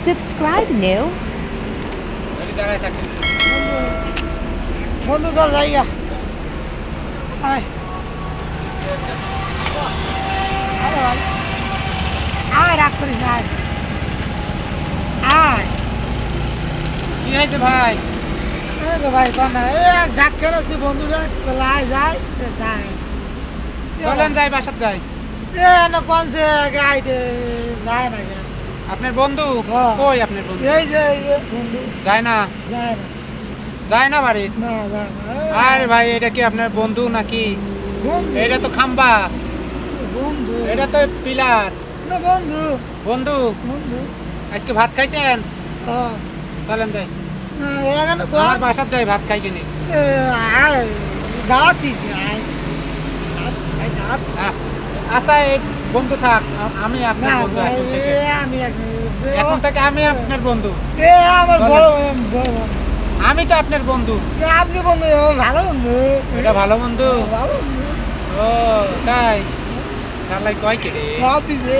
Subscribe now. বন্ধু চল জায়গা আয় আরে ভাই আয় রাখ করিস না আয় আয় কি হয়েছে ভাই? এই তো ভাই কোন ডাক খেলেছি বন্ধুরা আয় যায় যায় চলেন যাই, বাসার যাই। এ না কোন সে গাইতে যায় না কেন আপনার বন্ধু হ্যাঁ। কই? আপনার বন্ধু এই যে বন্ধু যায় না, যায় না যায় না বাড়ি। না যায় না আরে ভাই, এটা কি আপনার বন্ধু নাকি? বন্ধু এটা তো খাম্বা, বন্ধু এটা তো পিলার। না বন্ধু বন্ধু বন্ধু আজকে ভাত খাইছেন? হ্যাঁ চলেন যাই, না এখানে আমার বাসার যাই, ভাত খাই কিনে। আয় দাওয়াত দিছি আয় দাওয়াত আচ্ছা, এই বন্ধু থাক, আমি না আপনার বন্ধু ভাই, এখন থেকে। আমি এখন থেকে আমি আপনার বন্ধু। এ আমার বড় বড় আমি তো আপনার বন্ধু। আপনি বন্ধু ভালো বন্ধু এটা ভালো বন্ধু। ভালো বন্ধু ও তাই? তাহলে কয় কে রে? দাওয়াত দিছে